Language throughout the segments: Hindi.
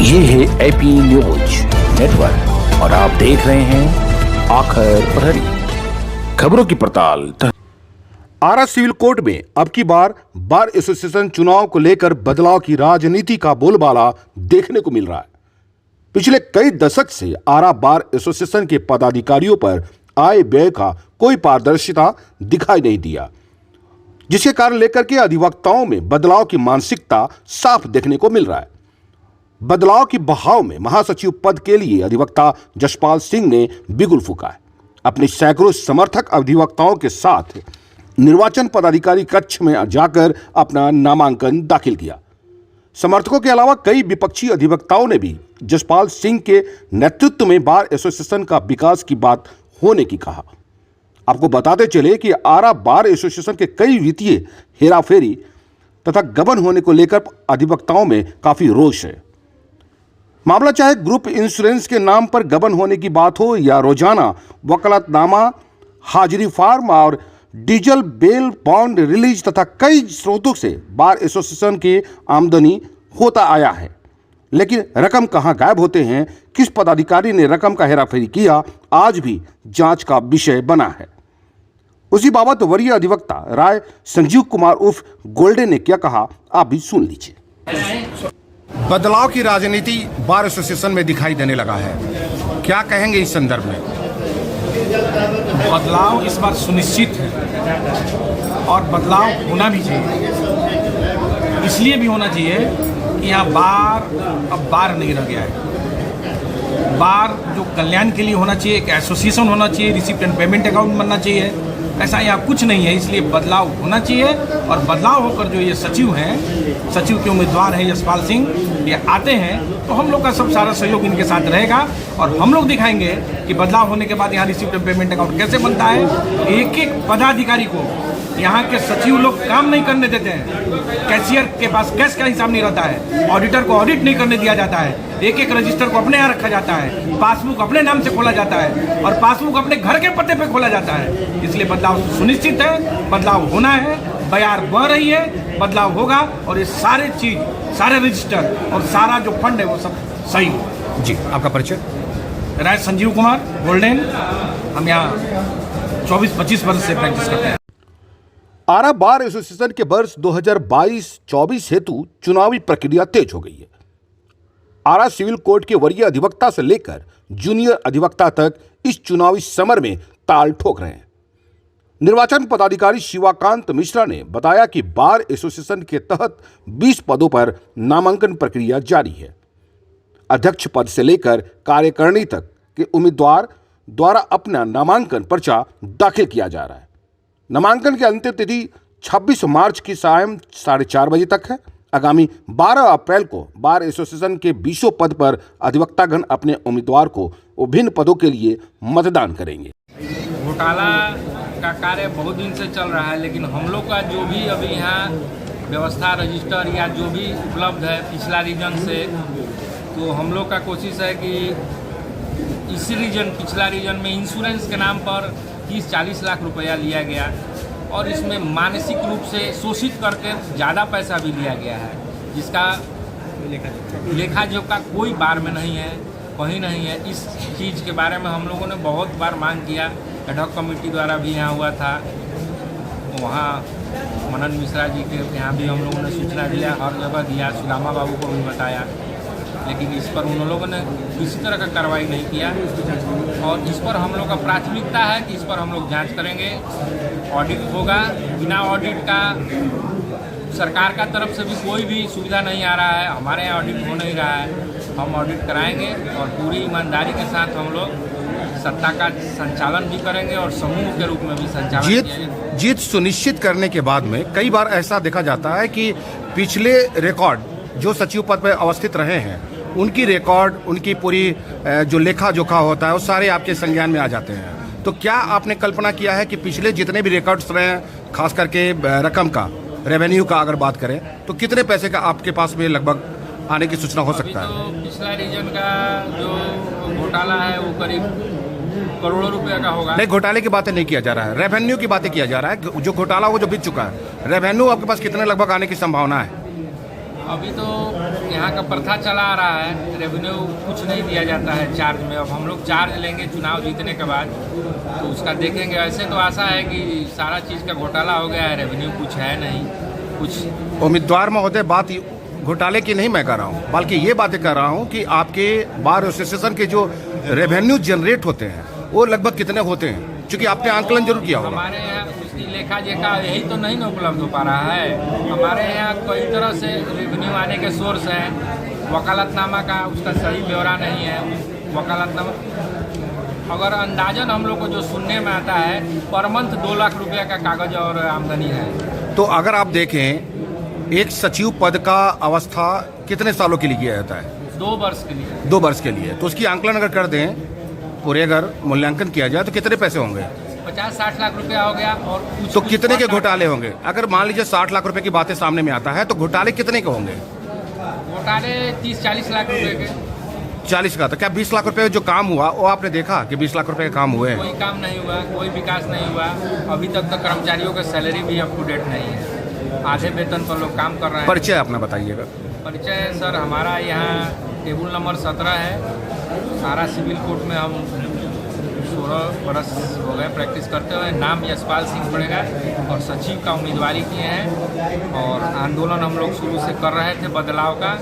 ये है एपी न्यूज नेटवर्क और आप देख रहे हैं आखिर प्रहरी खबरों की पड़ताल। आरा सिविल कोर्ट में अब की बार बार एसोसिएशन चुनाव को लेकर बदलाव की राजनीति का बोलबाला देखने को मिल रहा है। पिछले कई दशक से आरा बार एसोसिएशन के पदाधिकारियों पर आय व्यय का कोई पारदर्शिता दिखाई नहीं दिया, जिसके कारण लेकर के अधिवक्ताओं में बदलाव की मानसिकता साफ देखने को मिल रहा है। बदलाव की बहाव में महासचिव पद के लिए अधिवक्ता जसपाल सिंह ने बिगुल फूंका है। अपने सैकड़ों समर्थक अधिवक्ताओं के साथ निर्वाचन पदाधिकारी कक्ष में जाकर अपना नामांकन दाखिल किया। समर्थकों के अलावा कई विपक्षी अधिवक्ताओं ने भी जसपाल सिंह के नेतृत्व में बार एसोसिएशन का विकास की बात होने की कहा। आपको बताते चले कि आरा बार एसोसिएशन के कई वित्तीय हेराफेरी तथा गबन होने को लेकर अधिवक्ताओं में काफी रोष है। मामला चाहे ग्रुप इंश्योरेंस के नाम पर गबन होने की बात हो या रोजाना वकालतनामा, हाजिरी फार्म और डीजल बेल बॉन्ड रिलीज तथा कई स्रोतों से बार एसोसिएशन की आमदनी होता आया है, लेकिन रकम कहां गायब होते हैं, किस पदाधिकारी ने रकम का हेराफेरी किया, आज भी जांच का विषय बना है। उसी बाबत वरीय अधिवक्ता राय संजीव कुमार उर्फ गोल्डे ने क्या कहा, आप भी सुन लीजिए। बदलाव की राजनीति बार एसोसिएशन में दिखाई देने लगा है, क्या कहेंगे इस संदर्भ में? बदलाव इस बार सुनिश्चित है और बदलाव होना भी चाहिए। इसलिए भी होना चाहिए कि यहाँ बार अब बार नहीं रह गया है। बार जो कल्याण के लिए होना चाहिए, एक एसोसिएशन होना चाहिए, रिसिप्ट एंड पेमेंट अकाउंट बनना चाहिए, ऐसा यहाँ कुछ नहीं है। इसलिए बदलाव होना चाहिए और बदलाव होकर जो ये सचिव हैं, सचिव के उम्मीदवार हैं जसपाल सिंह, ये आते हैं तो हम लोग का सब सारा सहयोग इनके साथ रहेगा और हम लोग दिखाएंगे कि बदलाव होने के बाद यहाँ रिसिप्ट एंड पेमेंट अकाउंट कैसे बनता है। एक एक पदाधिकारी को यहाँ के सचिव लोग काम नहीं करने देते हैं। कैशियर के पास कैश का हिसाब नहीं रहता है, ऑडिटर को ऑडिट नहीं करने दिया जाता है, एक एक रजिस्टर को अपने यहाँ रखा जाता है, पासबुक अपने नाम से खोला जाता है और पासबुक अपने घर के पते पे खोला जाता है। इसलिए बदलाव सुनिश्चित है, बदलाव होना है, बयार बढ़ रही है, बदलाव होगा और ये सारे चीज, सारे रजिस्टर और सारा जो फंड है वो सब सही हो। जी, आपका परिचय? राय संजीव कुमार गोल्डन, हम यहाँ 24-25 वर्ष से प्रैक्टिस करते हैं। आरा बार एसोसिएशन के वर्ष 2022-24 हेतु चुनावी प्रक्रिया तेज हो गई है। आरा सिविल कोर्ट के वरीय अधिवक्ता से लेकर जूनियर अधिवक्ता तक इस चुनावी समर में ताल ठोक रहे हैं। निर्वाचन पदाधिकारी शिवाकांत मिश्रा ने बताया कि बार एसोसिएशन के तहत 20 पदों पर नामांकन प्रक्रिया जारी है। अध्यक्ष पद से लेकर कार्यकारिणी तक के उम्मीदवार द्वारा अपना नामांकन पर्चा दाखिल किया जा रहा है। नामांकन की अंतिम तिथि 26 मार्च की सायं 4:30 बजे तक है। आगामी 12 अप्रैल को बार एसोसिएशन के 20 पद पर अधिवक्तागण अपने उम्मीदवार को विभिन्न पदों के लिए मतदान करेंगे। घोटाला का कार्य बहुत दिन से चल रहा है, लेकिन हम लोग का जो भी अभी यहाँ व्यवस्था रजिस्टर या जो भी उपलब्ध है पिछला रीजन से, तो हम लोग का कोशिश है कि इसी रीजन, पिछला रीजन में इंश्योरेंस के नाम पर 30-40 लाख रुपया लिया गया और इसमें मानसिक रूप से शोषित करके ज़्यादा पैसा भी लिया गया है, जिसका लेखा जोखा कोई बार में नहीं है, कहीं नहीं है। इस चीज़ के बारे में हम लोगों ने बहुत बार मांग किया, एडहॉक कमेटी द्वारा भी यहाँ हुआ था, वहाँ मनन मिश्रा जी के यहाँ भी हम लोगों ने सूचना दिया, हर जगह दिया, सुदामा बाबू को भी बताया, लेकिन इस पर उन लोगों ने किसी तरह का कार्रवाई नहीं किया। और इस पर हम लोग का प्राथमिकता है कि इस पर हम लोग जांच करेंगे, ऑडिट होगा। बिना ऑडिट का सरकार का तरफ से भी कोई भी सुविधा नहीं आ रहा है, हमारे यहाँ ऑडिट हो नहीं रहा है, हम ऑडिट कराएंगे और पूरी ईमानदारी के साथ हम लोग सत्ता का संचालन भी करेंगे और समूह के रूप में भी संचालन। जीत सुनिश्चित करने के बाद में कई बार ऐसा देखा जाता है कि पिछले रिकॉर्ड जो सचिव पद पर अवस्थित रहे हैं, उनकी रिकॉर्ड, उनकी पूरी जो लेखा जोखा होता है वो सारे आपके संज्ञान में आ जाते हैं। तो क्या आपने कल्पना किया है कि पिछले जितने भी रिकॉर्ड्स रहे हैं, खास करके रकम का, रेवेन्यू का अगर बात करें, तो कितने पैसे का आपके पास में लगभग आने की सूचना हो सकता है? तो पिछला रीजन का जो घोटाला है वो करीब करोड़ों रुपए का होगा। नहीं, घोटाले की बातें नहीं किया जा रहा है, रेवेन्यू की बातें किया जा रहा है। जो घोटाला वो जो बीत चुका है, रेवेन्यू आपके पास कितने लगभग आने की संभावना है? अभी तो यहाँ का प्रथा चला आ रहा है, रेवेन्यू कुछ नहीं दिया जाता है चार्ज में। अब हम लोग चार्ज लेंगे चुनाव जीतने के बाद, तो उसका देखेंगे। ऐसे तो आशा है कि सारा चीज़ का घोटाला हो गया है, रेवेन्यू कुछ है नहीं कुछ। उम्मीदवार महोदय, बात घोटाले की नहीं मैं कर रहा हूँ, बल्कि ये बातें कर रहा हूँ कि आपके बार एसोसिएशन के जो रेवेन्यू जनरेट होते हैं वो लगभग कितने होते हैं, क्योंकि आपने आंकलन जरूर किया होगा। हमारे यहाँ उसकी लेखा जोखा यही तो नहीं ना उपलब्ध हो पा रहा है। हमारे यहाँ कई तरह से रेवेन्यू आने के सोर्स हैं। वकालतनामा का उसका सही ब्यौरा नहीं है। वकालतनामा अगर अंदाजन हम लोग को जो सुनने में आता है, पर मंथ 2 लाख रुपये का कागज और आमदनी है। तो अगर आप देखें, एक सचिव पद का अवस्था कितने सालों के लिए किया जाता है? 2 वर्ष के लिए। 2 वर्ष के लिए। तो उसकी आंकलन अगर कर दें, पूरे अगर मूल्यांकन किया जाए तो कितने पैसे होंगे? 50-60 लाख रुपया हो गया। और तो कितने के घोटाले होंगे? अगर मान लीजिए 60 लाख रुपए की बातें सामने में आता है तो घोटाले कितने के होंगे? घोटाले 30-40 लाख रुपए के। 40 का? तो क्या 20 लाख रुपए जो काम हुआ वो आपने देखा कि 20 लाख रुपए का काम हुए? कोई काम नहीं हुआ, कोई विकास नहीं हुआ। अभी तक तो कर्मचारियों का सैलरी भी अप टू डेट नहीं है। आधे वेतन पर लोग काम कर रहे हैं। परिचय अपना बताइएगा। परिचय सर, हमारा यहाँ टेबल नंबर 17 है। सारा सिविल कोर्ट में हम 16 बरस हो गए प्रैक्टिस करते हुए। नाम यशपाल सिंह पड़ेगा और सचिव का उम्मीदवारी किए हैं। और आंदोलन हम लोग शुरू से कर रहे थे बदलाव का।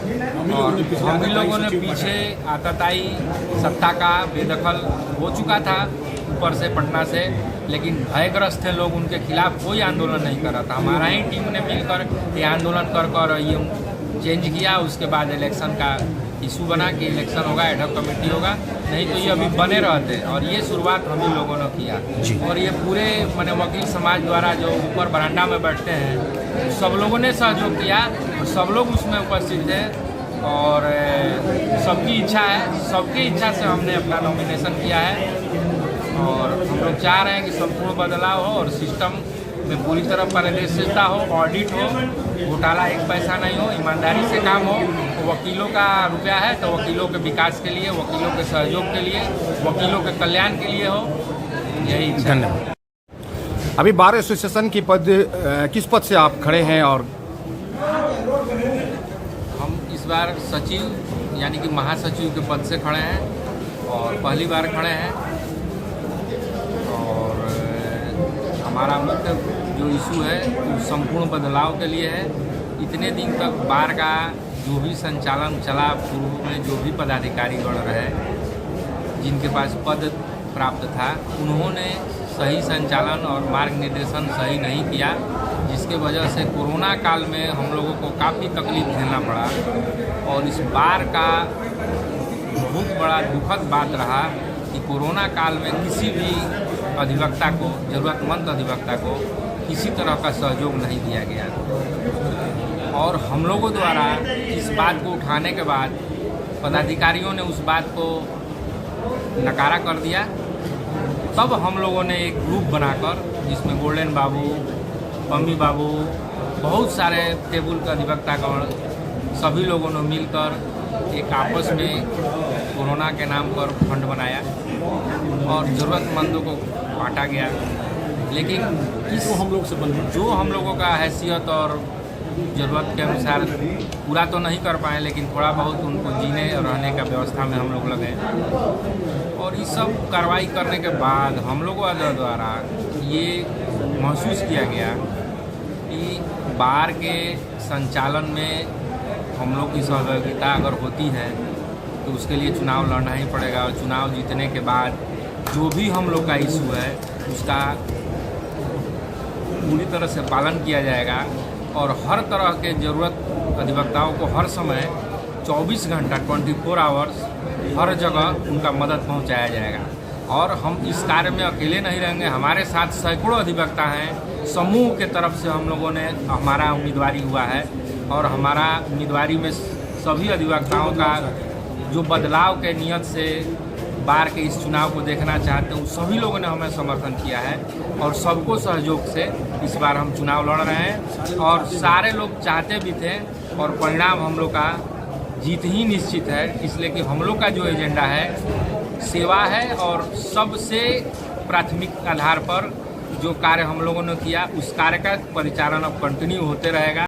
और हम भी लोगों ने पीछे आतताई सत्ता का बेदखल हो चुका था ऊपर से पटना से, लेकिन भयग्रस्त थे लोग, उनके खिलाफ कोई आंदोलन नहीं कर रहा था। हमारा ही टीम ने मिलकर ये आंदोलन कर ये चेंज किया। उसके बाद इलेक्शन का इशू बना कि इलेक्शन होगा, एडहॉक कमेटी होगा, नहीं तो ये अभी बने रहते। और ये शुरुआत हम ही लोगों ने किया। और ये पूरे माने वकील समाज द्वारा जो ऊपर बरांडा में बैठते हैं, सब लोगों ने सहयोग किया और सब लोग उसमें उपस्थित थे। और सबकी इच्छा है, सबकी इच्छा से हमने अपना नॉमिनेशन किया है। और हम लोग चाह रहे हैं कि संपूर्ण बदलाव हो और सिस्टम में पूरी तरह पारदर्शिता हो, ऑडिट हो, घोटाला एक पैसा नहीं हो, ईमानदारी से काम हो। तो वकीलों का रुपया है तो वकीलों के विकास के लिए, वकीलों के सहयोग के लिए, वकीलों के कल्याण के लिए हो, यही। धन्यवाद। अभी बार एसोसिएशन की किस पद से आप खड़े हैं? और हम इस बार सचिव यानी कि महासचिव के पद से खड़े हैं और पहली बार खड़े हैं। और हमारा मुख्य जो इशू है वो संपूर्ण बदलाव के लिए है। इतने दिन तक बार का जो भी संचालन चला, पूर्व में जो भी पदाधिकारीगण रहे जिनके पास पद प्राप्त था, उन्होंने सही संचालन और मार्ग निर्देशन सही नहीं किया, जिसके वजह से कोरोना काल में हम लोगों को काफ़ी तकलीफ झेलना पड़ा। और इस बार का बहुत बड़ा दुखद बात रहा कि कोरोना काल में किसी भी अधिवक्ता को, ज़रूरतमंद अधिवक्ता को किसी तरह का सहयोग नहीं दिया गया। और हम लोगों द्वारा इस बात को उठाने के बाद पदाधिकारियों ने उस बात को नकारा कर दिया। तब हम लोगों ने एक ग्रुप बनाकर, जिसमें गोल्डन बाबू, पम्मी बाबू, बहुत सारे टेबल के अधिवक्तागण, सभी लोगों ने मिलकर एक आपस में कोरोना के नाम पर फंड बनाया और ज़रूरतमंदों को बांटा गया। लेकिन इस जो हम लोगों का हैसियत और ज़रूरत के अनुसार पूरा तो नहीं कर पाए, लेकिन थोड़ा बहुत उनको जीने और रहने का व्यवस्था में हम लोग लगे। और ये सब कार्रवाई करने के बाद हम लोगों द्वारा ये महसूस किया गया कि बार के संचालन में हम लोग की सहभागिता अगर होती है तो उसके लिए चुनाव लड़ना ही पड़ेगा। और चुनाव जीतने के बाद जो भी हम लोग का इशू है उसका पूरी तरह से पालन किया जाएगा। और हर तरह के ज़रूरत अधिवक्ताओं को हर समय 24 घंटा 24 आवर्स हर जगह उनका मदद पहुंचाया जाएगा। और हम इस कार्य में अकेले नहीं रहेंगे, हमारे साथ सैकड़ों अधिवक्ता हैं। समूह के तरफ से हम लोगों ने हमारा उम्मीदवारी हुआ है और हमारा उम्मीदवारी में सभी अधिवक्ताओं का जो बदलाव के नियत से बार के इस चुनाव को देखना चाहते हैं, सभी लोगों ने हमें समर्थन किया है और सबको सहयोग से इस बार हम चुनाव लड़ रहे हैं। और सारे लोग चाहते भी थे और परिणाम हम लोग का जीत ही निश्चित है, इसलिए कि हम लोग का जो एजेंडा है सेवा है और सबसे प्राथमिक आधार पर जो कार्य हम लोगों ने किया उस कार्य का परिचालन अब कंटिन्यू होते रहेगा।